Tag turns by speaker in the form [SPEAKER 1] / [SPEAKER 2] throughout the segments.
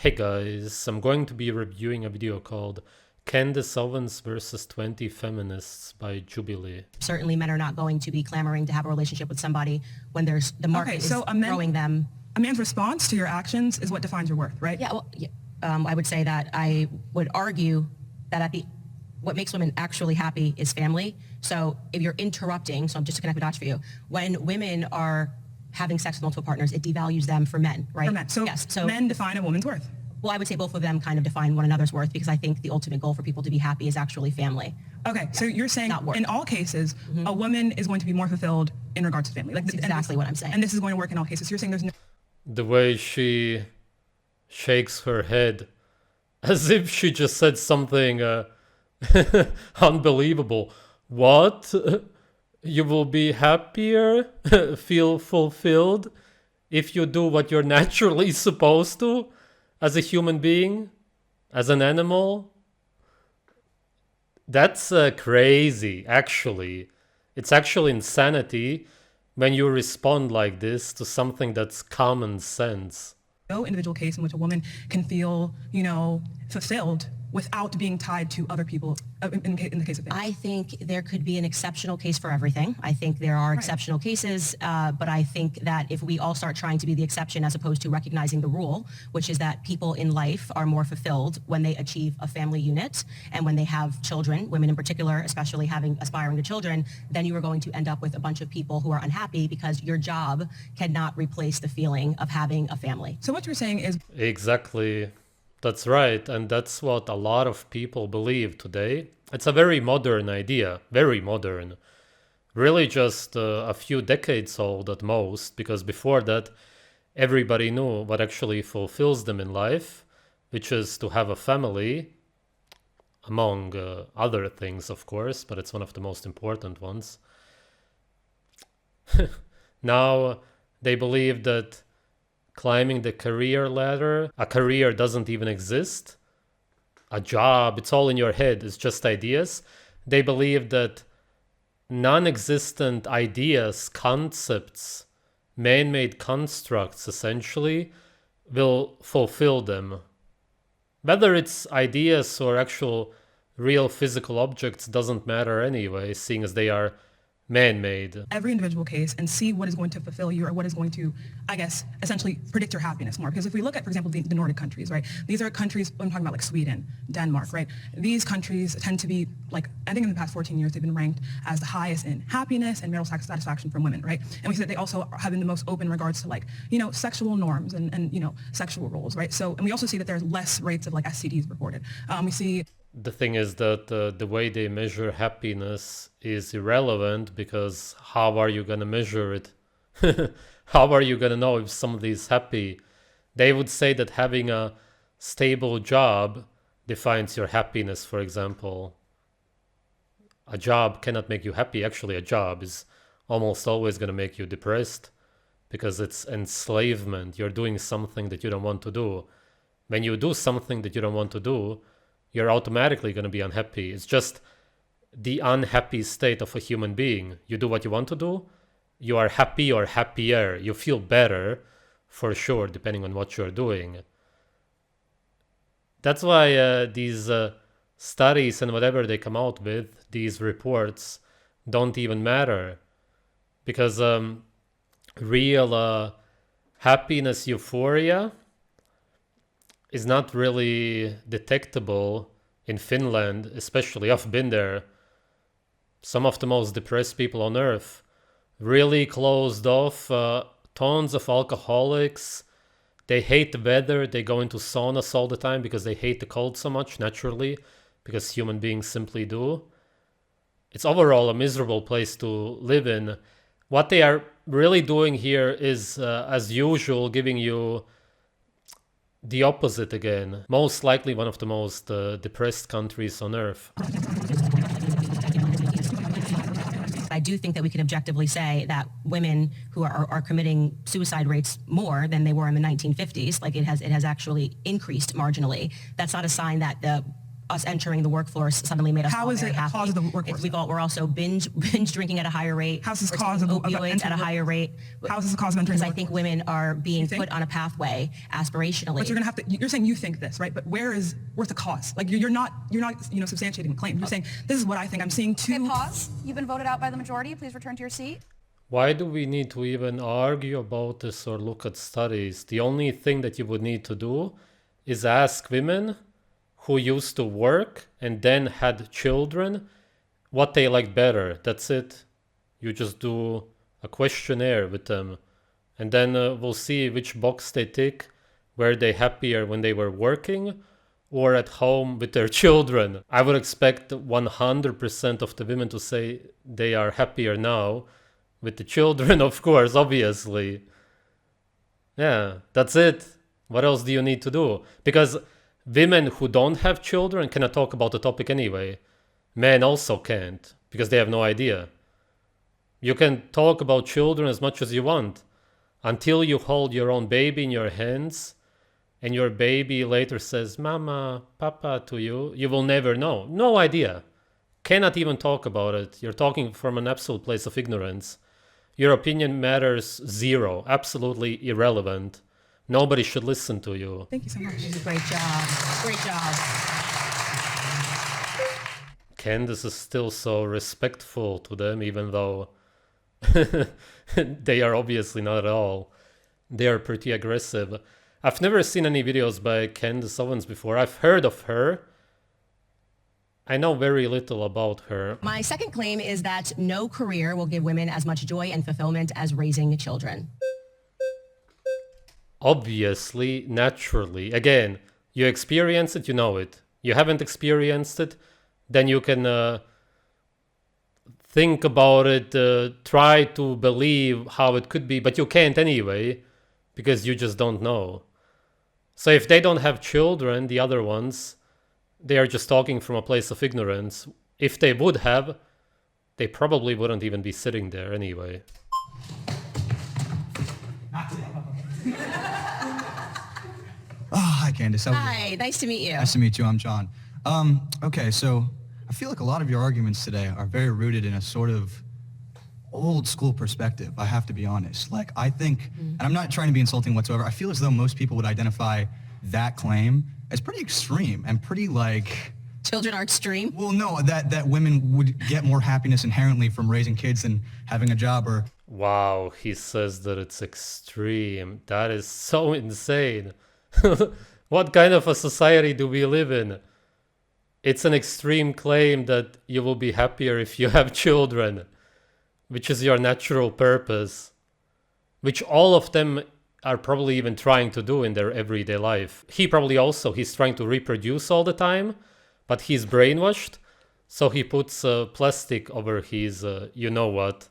[SPEAKER 1] Hey guys, I'm going to be reviewing a video called Candace Owens versus 20 Feminists by Jubilee.
[SPEAKER 2] Certainly men are not going to be clamoring to have a relationship with somebody when there's the market throwing them.
[SPEAKER 3] A man's response to your actions is what defines your worth, right?
[SPEAKER 2] Yeah, well, I would say that I would argue that what makes women actually happy is family. So if you're interrupting, so I'm just to connect the dots for you, when women are having sex with multiple partners, it devalues them for men, right?
[SPEAKER 3] For men. So,
[SPEAKER 2] yes,
[SPEAKER 3] so men define a woman's worth.
[SPEAKER 2] Well, I would say both of them kind of define one another's worth because I think the ultimate goal for people to be happy is actually family.
[SPEAKER 3] Okay, so you're saying in all cases, a woman is going to be more fulfilled in regards to family.
[SPEAKER 2] That's exactly what I'm saying.
[SPEAKER 3] And this is going to work in all cases. So you're saying there's no...
[SPEAKER 1] The way she shakes her head as if she just said something unbelievable. What? You will be happier, feel fulfilled if you do what you're naturally supposed to as a human being, as an animal? That's crazy, actually. It's actually insanity when you respond like this to something that's common sense.
[SPEAKER 3] No individual case in which a woman can feel, fulfilled without being tied to other people in the case of things.
[SPEAKER 2] I think there could be an exceptional case for everything. I think there are exceptional cases, but I think that if we all start trying to be the exception as opposed to recognizing the rule, which is that people in life are more fulfilled when they achieve a family unit and when they have children, women in particular, especially aspiring to children, then you are going to end up with a bunch of people who are unhappy because your job cannot replace the feeling of having a family.
[SPEAKER 3] So what you're saying is...
[SPEAKER 1] Exactly. That's right, and that's what a lot of people believe today. It's a very modern idea, very modern. Really just a few decades old at most, because before that, everybody knew what actually fulfills them in life, which is to have a family, among other things, of course, but it's one of the most important ones. Now, they believe that climbing the career ladder, a career doesn't even exist. A job, it's all in your head, it's just ideas. They believe that non-existent ideas, concepts, man-made constructs, essentially, will fulfill them. Whether it's ideas or actual real physical objects doesn't matter anyway, seeing as they are man-made.
[SPEAKER 3] Every individual case and see what is going to fulfill you or what is going to, I guess, essentially predict your happiness more. Because if we look at, for example, the Nordic countries, right? These are countries, I'm talking about like Sweden, Denmark, right? These countries tend to be like, I think in the past 14 years, they've been ranked as the highest in happiness and marital satisfaction from women, right? And we see that they also have been the most open in regards to like, sexual norms and sexual roles, right? So, and we also see that there's less rates of like STDs reported. We see...
[SPEAKER 1] The thing is that the way they measure happiness is irrelevant because how are you going to measure it? How are you going to know if somebody is happy? They would say that having a stable job defines your happiness, for example. A job cannot make you happy. Actually, a job is almost always going to make you depressed because it's enslavement. You're doing something that you don't want to do. When you do something that you don't want to do, you're automatically going to be unhappy. It's just the unhappy state of a human being. You do what you want to do, you are happy or happier. You feel better, for sure, depending on what you're doing. That's why these studies and whatever they come out with, these reports, don't even matter. Because real happiness euphoria is not really detectable in Finland, especially. I've been there. Some of the most depressed people on earth. Really closed off, tons of alcoholics. They hate the weather, they go into saunas all the time because they hate the cold so much, naturally, because human beings simply do. It's overall a miserable place to live in. What they are really doing here is, as usual, giving you the opposite again. Most likely one of the most depressed countries on earth.
[SPEAKER 2] I do think that we can objectively say that women who are committing suicide rates more than they were in the 1950s, like it has actually increased marginally. That's not a sign that the us entering the workforce suddenly made us
[SPEAKER 3] How
[SPEAKER 2] all
[SPEAKER 3] is
[SPEAKER 2] very
[SPEAKER 3] it a
[SPEAKER 2] happy.
[SPEAKER 3] cause of the workforce,
[SPEAKER 2] We're also binge drinking at a higher rate.
[SPEAKER 3] How's this
[SPEAKER 2] We're
[SPEAKER 3] cause
[SPEAKER 2] taking
[SPEAKER 3] of
[SPEAKER 2] opioids at a
[SPEAKER 3] entering the
[SPEAKER 2] higher rate.
[SPEAKER 3] How is this a cause of entering
[SPEAKER 2] Because
[SPEAKER 3] the
[SPEAKER 2] I think
[SPEAKER 3] workforce?
[SPEAKER 2] women are being
[SPEAKER 3] think?
[SPEAKER 2] put on a pathway aspirationally.
[SPEAKER 3] But you're gonna have to. You're saying you think this, right? But where's the cause? Like you're not substantiating the claim. You're saying this is what I think. I'm seeing two.
[SPEAKER 4] Okay, pause. You've been voted out by the majority. Please return to your seat.
[SPEAKER 1] Why do we need to even argue about this or look at studies? The only thing that you would need to do is ask women who used to work and then had children what they like better. That's it. You just do a questionnaire with them, and then we'll see which box they tick. Were they happier when they were working or at home with their children? I would expect 100% of the women to say they are happier now with the children, of course, obviously. Yeah, that's it. What else do you need to do? Because women who don't have children cannot talk about the topic anyway. Men also can't, because they have no idea. You can talk about children as much as you want until you hold your own baby in your hands and your baby later says, Mama, Papa to you. You will never know. No idea. Cannot even talk about it. You're talking from an absolute place of ignorance. Your opinion matters zero. Absolutely irrelevant. Nobody should listen to you.
[SPEAKER 3] Thank you so much.
[SPEAKER 2] Great job. Great job.
[SPEAKER 1] Candace is still so respectful to them, even though they are obviously not at all. They are pretty aggressive. I've never seen any videos by Candace Owens before. I've heard of her. I know very little about her.
[SPEAKER 2] My second claim is that no career will give women as much joy and fulfillment as raising children.
[SPEAKER 1] Obviously, naturally. Again, you experience it, you know it. You haven't experienced it, then you can think about it, try to believe how it could be, but you can't anyway, because you just don't know. So if they don't have children, the other ones, they are just talking from a place of ignorance. If they would have, they probably wouldn't even be sitting there anyway.
[SPEAKER 5] Oh, hi, Candace.
[SPEAKER 2] Hi, nice to meet you.
[SPEAKER 5] Nice to meet you. I'm John. Okay, so I feel like a lot of your arguments today are very rooted in a sort of old school perspective, I have to be honest. Like, I think, and I'm not trying to be insulting whatsoever, I feel as though most people would identify that claim as pretty extreme and pretty like...
[SPEAKER 2] Children are extreme?
[SPEAKER 5] Well, no, that women would get more happiness inherently from raising kids than having a job or...
[SPEAKER 1] Wow, he says that it's extreme. That is so insane. What kind of a society do we live in? It's an extreme claim that you will be happier if you have children, which is your natural purpose, which all of them are probably even trying to do in their everyday life. He's trying to reproduce all the time, but he's brainwashed, so he puts plastic over his you know what,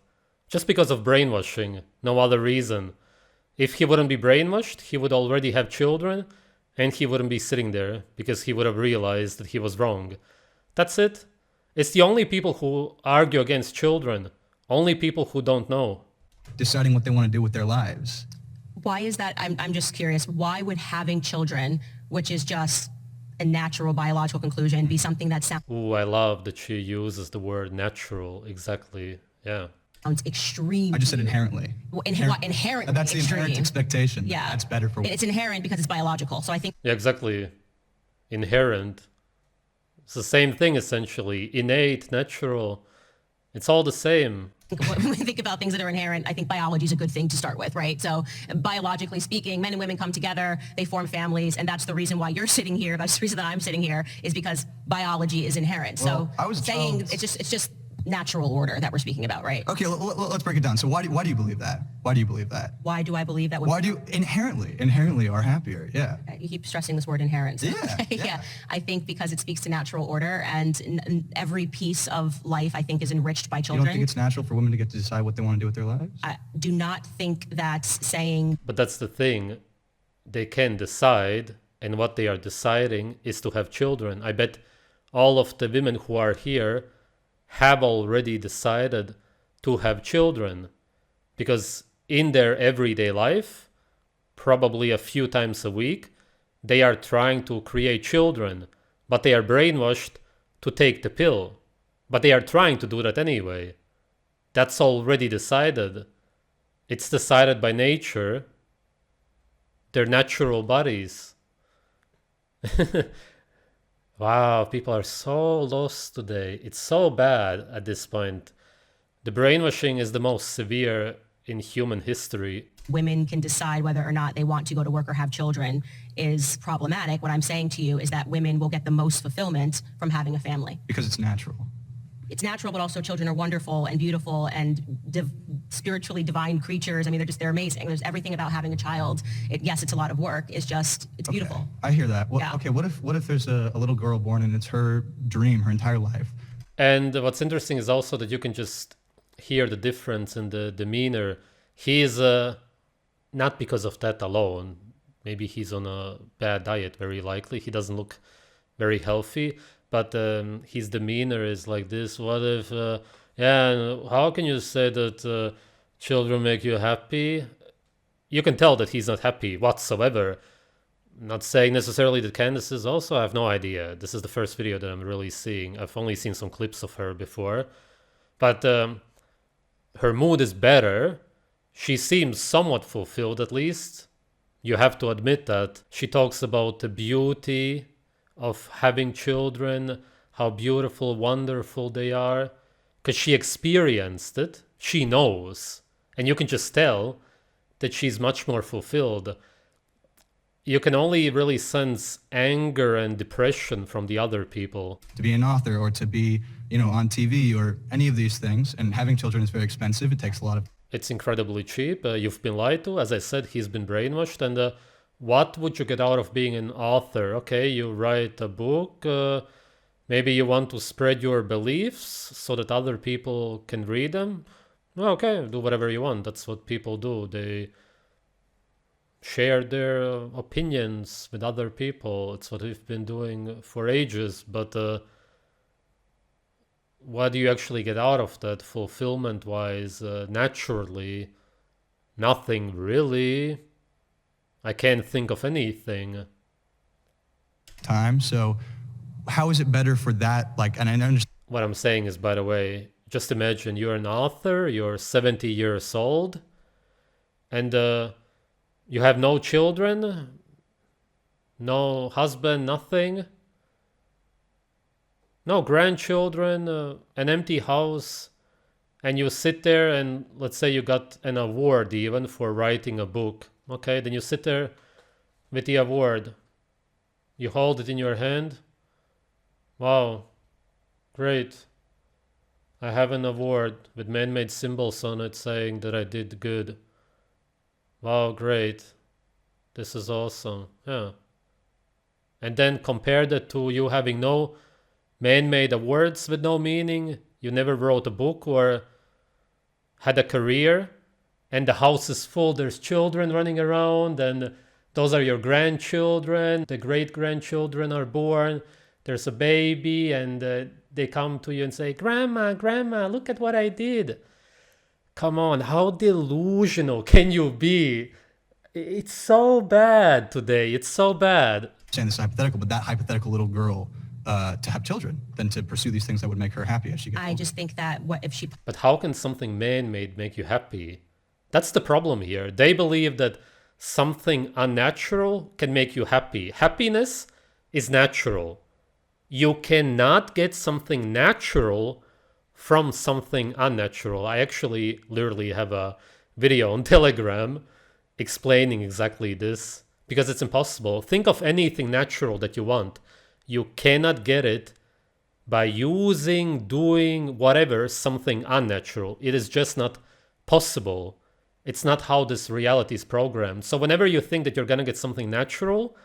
[SPEAKER 1] just because of brainwashing, no other reason. If he wouldn't be brainwashed, he would already have children, and he wouldn't be sitting there because he would have realized that he was wrong. That's it. It's the only people who argue against children, only people who don't know.
[SPEAKER 5] Deciding what they want to do with their lives.
[SPEAKER 2] Why is that? I'm just curious. Why would having children, which is just a natural biological conclusion, be something that
[SPEAKER 1] Ooh, I love that she uses the word natural. Exactly. Yeah.
[SPEAKER 2] sounds extreme?
[SPEAKER 5] I just said inherently.
[SPEAKER 2] Well, inherently
[SPEAKER 5] That's the
[SPEAKER 2] extreme.
[SPEAKER 5] inherent expectation.
[SPEAKER 2] Yeah.
[SPEAKER 5] That's better for...
[SPEAKER 2] It's inherent because it's biological. So I think
[SPEAKER 1] Yeah, exactly. Inherent. It's the same thing, essentially. Innate, natural. It's all the same.
[SPEAKER 2] when we think about things that are inherent, I think biology is a good thing to start with, right? So biologically speaking, men and women come together, they form families, and that's the reason why you're sitting here. That's the reason that I'm sitting here, is because biology is inherent.
[SPEAKER 5] Well,
[SPEAKER 2] so
[SPEAKER 5] I was
[SPEAKER 2] saying
[SPEAKER 5] told-
[SPEAKER 2] it's just natural order that we're speaking about, right?
[SPEAKER 5] Okay, let's break it down. So why do you believe that? Why do you believe that?
[SPEAKER 2] Why do I believe that women
[SPEAKER 5] Why do you inherently are happier? Yeah.
[SPEAKER 2] You keep stressing this word inherent. So,
[SPEAKER 5] Yeah.
[SPEAKER 2] I think because it speaks to natural order, and every piece of life, I think, is enriched by
[SPEAKER 5] You
[SPEAKER 2] children.
[SPEAKER 5] don't think it's natural for women to get to decide what they want to do with their lives?
[SPEAKER 2] I do not think that's saying
[SPEAKER 1] But that's the thing. They can decide, and what they are deciding is to have children. I bet all of the women who are here have already decided to have children, because in their everyday life, probably a few times a week, they are trying to create children, but they are brainwashed to take the pill. But they are trying to do that anyway. That's already decided. It's decided by nature, their natural bodies. Wow, people are so lost today. It's so bad at this point. The brainwashing is the most severe in human history.
[SPEAKER 2] Women can decide whether or not they want to go to work or have children is problematic. What I'm saying to you is that women will get the most fulfillment from having a family.
[SPEAKER 5] Because it's natural.
[SPEAKER 2] It's natural, but also children are wonderful and beautiful and spiritually divine creatures. I mean, they're amazing. There's everything about having a child. Yes, it's a lot of work. It's beautiful.
[SPEAKER 5] I hear that.
[SPEAKER 2] Yeah.
[SPEAKER 5] Okay, what if there's a little girl born and it's her dream her entire life?
[SPEAKER 1] And what's interesting is also that you can just hear the difference in the demeanor. He is not because of that alone. Maybe he's on a bad diet, very likely. He doesn't look very healthy, but his demeanor is like this. What if, how can you say that children make you happy? You can tell that he's not happy whatsoever. Not saying necessarily that Candace is also, I have no idea. This is the first video that I'm really seeing. I've only seen some clips of her before. But her mood is better. She seems somewhat fulfilled at least. You have to admit that. She talks about the beauty of having children, how beautiful, wonderful they are. Because she experienced it. She knows. And you can just tell that she's much more fulfilled. You can only really sense anger and depression from the other people.
[SPEAKER 5] To be an author or to be, on TV or any of these things, and having children is very expensive. It takes a lot of...
[SPEAKER 1] It's incredibly cheap. You've been lied to. As I said, he's been brainwashed. And what would you get out of being an author? Okay, you write a book. Maybe you want to spread your beliefs so that other people can read them. Well, okay, do whatever you want. That's what people do. They share their opinions with other people. It's what we've been doing for ages. But what do you actually get out of that fulfillment-wise? Naturally, nothing really. I can't think of anything.
[SPEAKER 5] Time. So how is it better for that? And I understand.
[SPEAKER 1] What I'm saying is, by the way, just imagine you're an author, you're 70 years old, and you have no children, no husband, nothing, no grandchildren, an empty house, and you sit there and let's say you got an award even for writing a book. Okay, then you sit there with the award. You hold it in your hand. Wow, great. I have an award with man-made symbols on it saying that I did good. Wow, great. This is awesome. Yeah. And then compare that to you having no man-made awards with no meaning. You never wrote a book or had a career. And the house is full. There's children running around. And those are your grandchildren. The great-grandchildren are born. There's a baby. And they come to you and say, Grandma, Grandma, look at what I did. Come on, how delusional can you be? It's so bad today. It's so bad.
[SPEAKER 5] Saying this is hypothetical, but that hypothetical little girl to have children than to pursue these things that would make her happy as she gets older.
[SPEAKER 2] I just think that what if she...
[SPEAKER 1] But how can something man-made make you happy? That's the problem here. They believe that something unnatural can make you happy. Happiness is natural. You cannot get something natural from something unnatural. I actually literally have a video on Telegram explaining exactly this because it's impossible. Think of anything natural that you want. You cannot get it by doing whatever, something unnatural. It is just not possible. It's not how this reality is programmed. So whenever you think that you're going to get something natural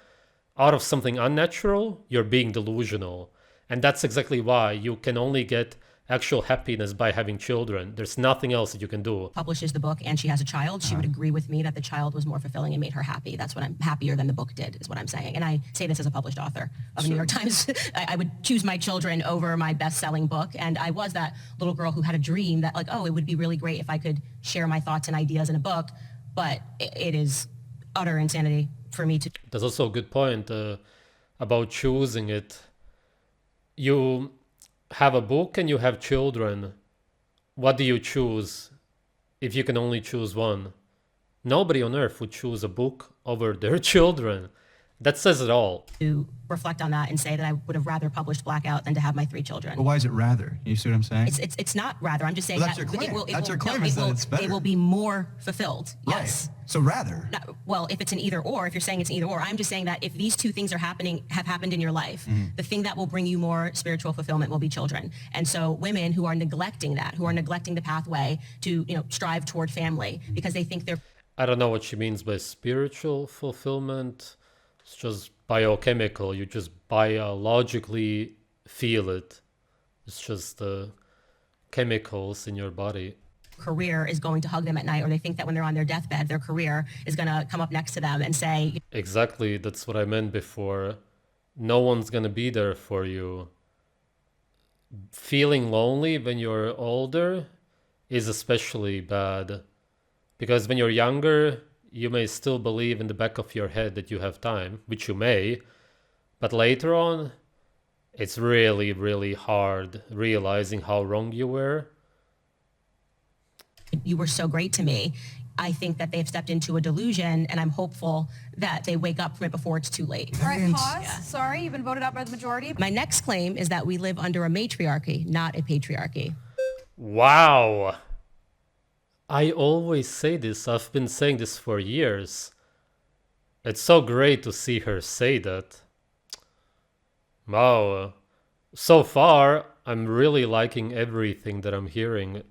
[SPEAKER 1] out of something unnatural, you're being delusional. And that's exactly why you can only get actual happiness by having children. There's nothing else that you can do.
[SPEAKER 2] Publishes the book and she has a child, she would agree with me that the child was more fulfilling and made her happy. That's what I'm happier than the book did, is what I'm saying. And I say this as a published author of New York Times. I would choose my children over my best-selling book. And I was that little girl who had a dream that it would be really great if I could share my thoughts and ideas in a book. But it is utter insanity for me to...
[SPEAKER 1] There's also a good point about choosing it. You have a book and you have children. What do you choose if you can only choose one? Nobody on earth would choose a book over their children. That says it all.
[SPEAKER 2] To reflect on that and say that I would have rather published Blackout than to have my 3 children.
[SPEAKER 5] But why is it rather? You see what I'm saying?
[SPEAKER 2] It's not rather. I'm just saying
[SPEAKER 5] Well, that's
[SPEAKER 2] that
[SPEAKER 5] your claim.
[SPEAKER 2] it will.
[SPEAKER 5] That's your claim,
[SPEAKER 2] no,
[SPEAKER 5] is
[SPEAKER 2] it
[SPEAKER 5] that
[SPEAKER 2] will,
[SPEAKER 5] it's better.
[SPEAKER 2] It will be more fulfilled. Yes.
[SPEAKER 5] Right. So rather.
[SPEAKER 2] Well, if it's an either or, if you're saying it's an either or, I'm just saying that if these two things have happened in your life, the thing that will bring you more spiritual fulfillment will be children. And so women who are neglecting that, who are neglecting the pathway to, strive toward family because they think they're.
[SPEAKER 1] I don't know what she means by spiritual fulfillment. It's just biochemical. You just biologically feel it. It's just the chemicals in your body.
[SPEAKER 2] Career is going to hug them at night, or they think that when they're on their deathbed, their career is going to come up next to them and say,
[SPEAKER 1] Exactly, that's what I meant before. No one's gonna be there for you. Feeling lonely when you're older is especially bad. Because when you're younger, you may still believe in the back of your head that you have time, which you may. But later on, it's really, really hard realizing how wrong you were.
[SPEAKER 2] you were so great to me. I think that they've stepped into a delusion, and I'm hopeful that they wake up from it before it's too late.
[SPEAKER 4] All right, pause. Sorry, you've been voted out by the majority.
[SPEAKER 2] My next claim is that we live under a matriarchy, not a patriarchy.
[SPEAKER 1] Wow. I always say this. I've been saying this for years. It's so great to see her say that. Wow. So far, I'm really liking everything that I'm hearing.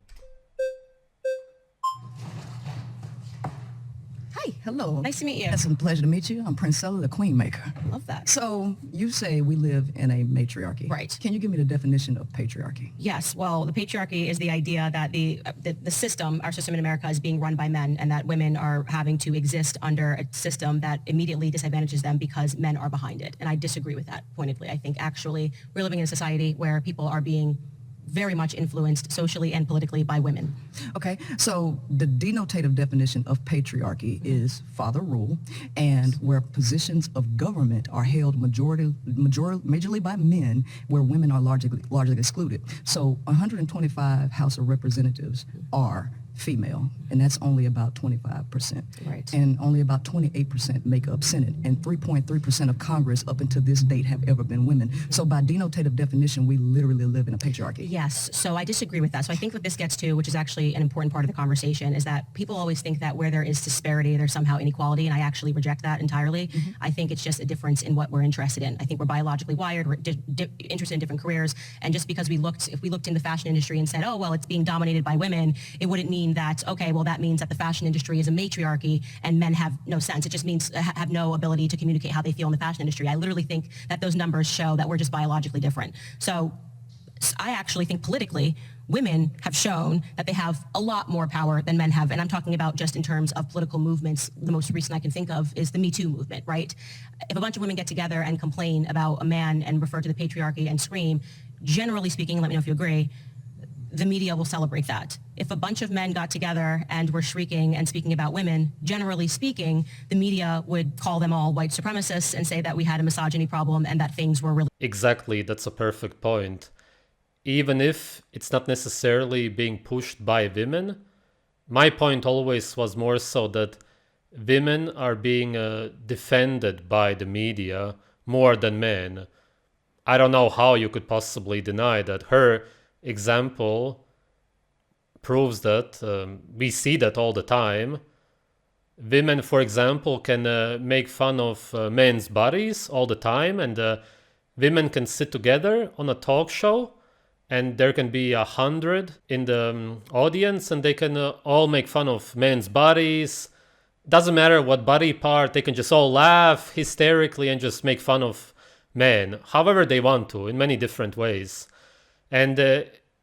[SPEAKER 6] Hi, hello.
[SPEAKER 2] Nice to meet you.
[SPEAKER 6] It's a pleasure to meet you. I'm Princella, the Queen Maker.
[SPEAKER 2] Love that.
[SPEAKER 6] So you say we live in a matriarchy.
[SPEAKER 2] Right.
[SPEAKER 6] Can you give me the definition of patriarchy?
[SPEAKER 2] Yes, well, the patriarchy is the idea that the system, our system in America, is being run by men, and that women are having to exist under a system that immediately disadvantages them because men are behind it. And I disagree with that pointedly. I think actually we're living in a society where people are being very much influenced socially and politically by women.
[SPEAKER 6] Okay, so the denotative definition of patriarchy is father rule, and where positions of government are held majorly by men, where women are largely excluded. So 125 House of Representatives are female, and that's only about 25%.
[SPEAKER 2] Right.
[SPEAKER 6] And only about 28% make up Senate, and 3.3% of Congress up until this date have ever been women. So by denotative definition, we literally live in a patriarchy.
[SPEAKER 2] Yes, so I disagree with that. So I think what this gets to, which is actually an important part of the conversation, is that people always think that where there is disparity, there's somehow inequality, and I actually reject that entirely. I think it's just a difference in what we're interested in. I think we're biologically wired, we're interested in different careers, and just because if we looked in the fashion industry and said, oh, well, it's being dominated by women, it wouldn't mean that, okay, well, that means that the fashion industry is a matriarchy and men have no sense. It just means have no ability to communicate how they feel in the fashion industry. I literally think that those numbers show that we're just biologically different. So I actually think politically, women have shown that they have a lot more power than men have. And I'm talking about just in terms of political movements. The most recent I can think of is the Me Too movement, right? If a bunch of women get together and complain about a man and refer to the patriarchy and scream, generally speaking, let me know if you agree, the media will celebrate that. If a bunch of men got together and were shrieking and speaking about women, generally speaking, the media would call them all white supremacists and say that we had a misogyny problem and that things were really...
[SPEAKER 1] Exactly, that's a perfect point. Even if it's not necessarily being pushed by women, my point always was more so that women are being defended by the media more than men. I don't know how you could possibly deny that. Her example proves that. We see that all the time. Women, for example, can make fun of men's bodies all the time, and women can sit together on a talk show and there can be 100 in the audience and they can all make fun of men's bodies. Doesn't matter what body part, they can just all laugh hysterically and just make fun of men however they want to in many different ways. And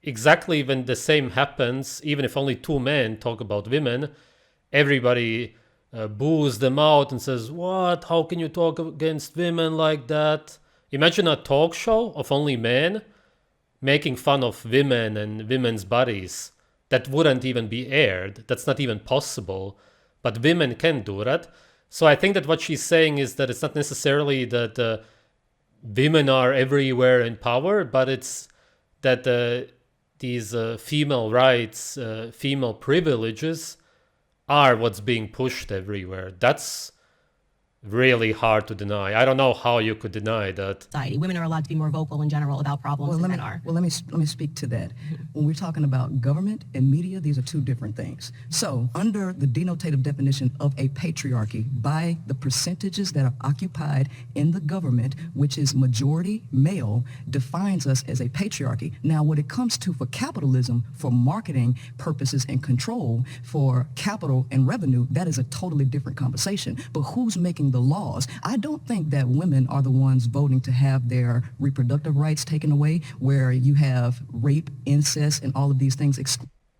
[SPEAKER 1] exactly when the same happens, even if only 2 men talk about women, everybody boos them out and says, what? How can you talk against women like that? Imagine a talk show of only men making fun of women and women's bodies. That wouldn't even be aired. That's not even possible. But women can do that. So I think that what she's saying is that it's not necessarily that women are everywhere in power, but it's that these female rights, female privileges are what's being pushed everywhere. That's really hard to deny. I don't know how you could deny that.
[SPEAKER 2] Society. Women are allowed to be more vocal in general about problems than men are.
[SPEAKER 6] Well, let me speak to that. When we're talking about government and media, these are two different things. So under the denotative definition of a patriarchy, by the percentages that are occupied in the government, which is majority male, defines us as a patriarchy. Now, when it comes to for capitalism, for marketing purposes and control, for capital and revenue, that is a totally different conversation. But who's making the laws? I don't think that women are the ones voting to have their reproductive rights taken away, where you have rape, incest, and all of these things.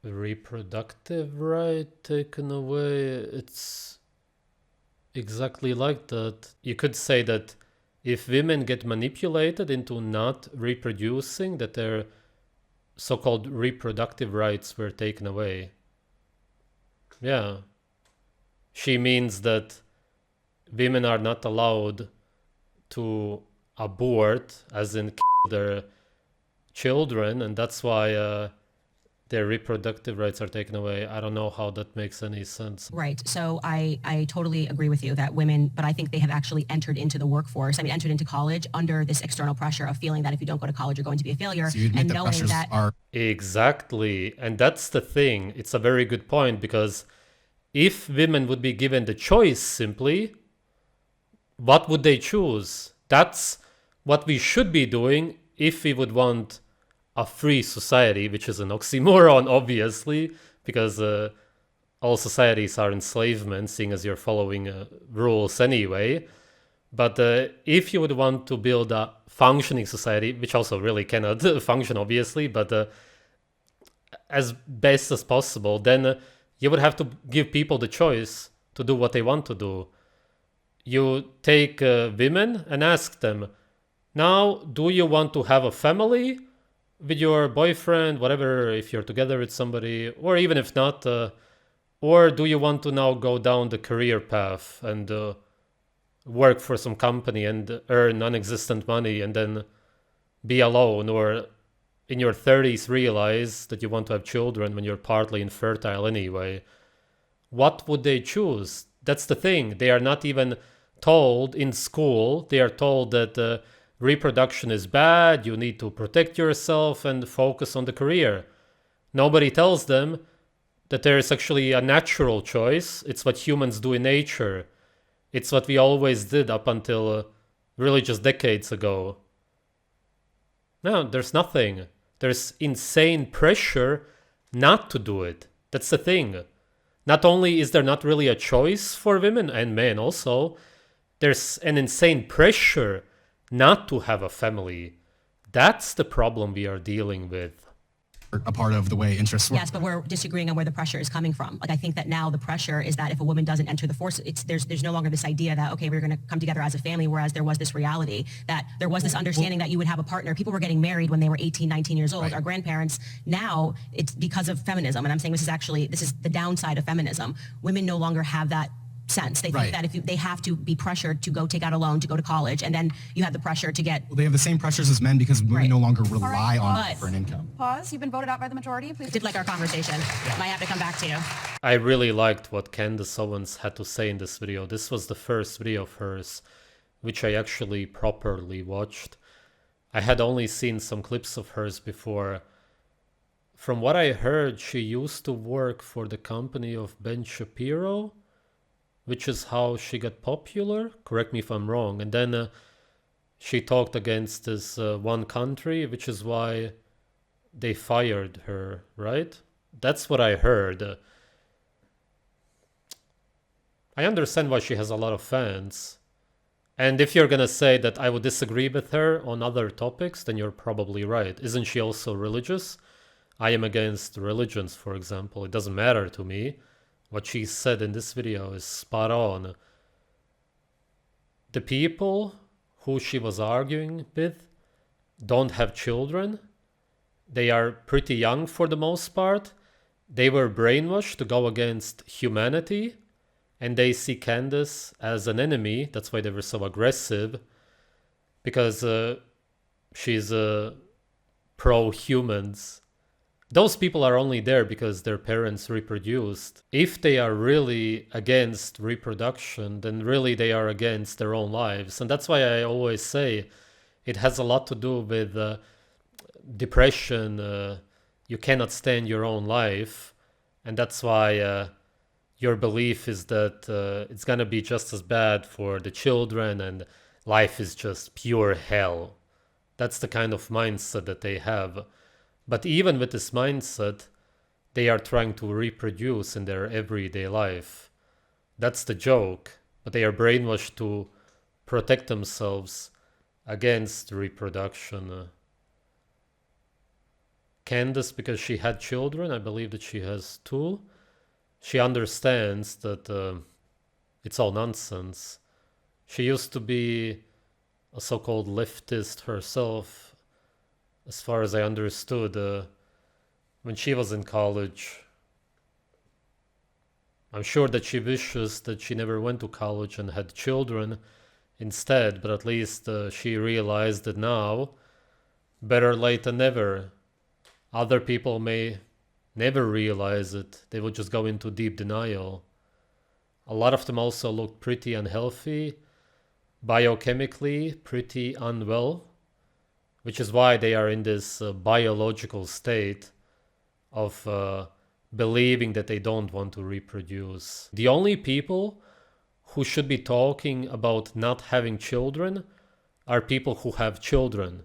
[SPEAKER 1] Reproductive right taken away, it's exactly like that. You could say that if women get manipulated into not reproducing, that their so-called reproductive rights were taken away. Yeah. She means that women are not allowed to abort, as in kill their children, and that's why their reproductive rights are taken away. I don't know how that makes any sense.
[SPEAKER 2] Right. So I totally agree with you that women, but I think they have actually entered into the workforce. I mean, entered into college under this external pressure of feeling that if you don't go to college, you're going to be a failure.
[SPEAKER 5] So you admit
[SPEAKER 2] and
[SPEAKER 5] the
[SPEAKER 2] knowing
[SPEAKER 5] pressures
[SPEAKER 2] that
[SPEAKER 5] are...
[SPEAKER 1] Exactly. And that's the thing. It's a very good point, because if women would be given the choice simply, what would they choose? That's what we should be doing if we would want a free society, which is an oxymoron, obviously, because all societies are enslavement, seeing as you're following rules anyway. But if you would want to build a functioning society, which also really cannot function, obviously, but as best as possible, then you would have to give people the choice to do what they want to do. You take women and ask them, now, do you want to have a family with your boyfriend, whatever, if you're together with somebody, or even if not, or do you want to now go down the career path and work for some company and earn non-existent money and then be alone, or in your 30s realize that you want to have children when you're partly infertile anyway? What would they choose? That's the thing. They are not even told in school. They are told that reproduction is bad, you need to protect yourself and focus on the career. Nobody tells them that there is actually a natural choice. It's what humans do in nature. It's what we always did up until really just decades ago. No, there's nothing. There's insane pressure not to do it. That's the thing. Not only is there not really a choice for women and men also, there's an insane pressure not to have a family. That's the problem we are dealing with.
[SPEAKER 5] A part of the way interests work.
[SPEAKER 2] Yes, but we're disagreeing on where the pressure is coming from. Like, I think that now the pressure is that if a woman doesn't enter the force, there's no longer this idea that, okay, we're going to come together as a family, whereas there was this reality that there was this understanding that you would have a partner. People were getting married when they were 18, 19 years old.
[SPEAKER 5] Right.
[SPEAKER 2] Our grandparents, now it's because of feminism. And I'm saying this is the downside of feminism. Women no longer have that sense. They think
[SPEAKER 5] Right.
[SPEAKER 2] that they have to be pressured to go take out a loan to go to college, and then you have the pressure to get...
[SPEAKER 5] Well, they have the same pressures as men because women
[SPEAKER 2] Right.
[SPEAKER 5] no longer rely on
[SPEAKER 2] But-
[SPEAKER 5] it for an income.
[SPEAKER 4] Pause. You've been voted out by the majority. Please.
[SPEAKER 2] did like our conversation. Might have to come back to you.
[SPEAKER 1] I really liked what Candace Owens had to say in this video. This was the first video of hers which I actually properly watched. I had only seen some clips of hers before. From what I heard, she used to work for the company of Ben Shapiro, which is how she got popular. Correct me if I'm wrong. And then she talked against this one country, which is why they fired her, right? That's what I heard. I understand why she has a lot of fans. And if you're gonna say that I would disagree with her on other topics, then you're probably right. Isn't she also religious? I am against religions, for example. It doesn't matter to me. What she said in this video is spot on. The people who she was arguing with don't have children. They are pretty young for the most part. They were brainwashed to go against humanity, and they see Candace as an enemy. That's why they were so aggressive. because she's pro-humans. Those people are only there because their parents reproduced. If they are really against reproduction, then really they are against their own lives. And that's why I always say it has a lot to do with depression. You cannot stand your own life. And that's why your belief is that it's going to be just as bad for the children and life is just pure hell. That's the kind of mindset that they have. But even with this mindset, they are trying to reproduce in their everyday life. That's the joke. But they are brainwashed to protect themselves against reproduction. Candace, because she had children, I believe that she has 2, she understands that it's all nonsense. She used to be a so-called leftist herself, as far as I understood, when she was in college. I'm sure that she wishes that she never went to college and had children instead, but at least she realized that now, better late than never. Other people may never realize it. They will just go into deep denial. A lot of them also look pretty unhealthy, biochemically pretty unwell, which is why they are in this biological state of believing that they don't want to reproduce. The only people who should be talking about not having children are people who have children,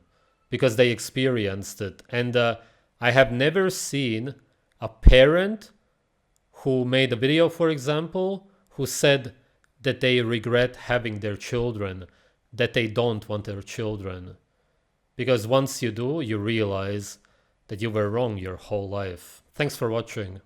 [SPEAKER 1] because they experienced it. And I have never seen a parent who made a video, for example, who said that they regret having their children, that they don't want their children. Because once you do, you realize that you were wrong your whole life. Thanks for watching.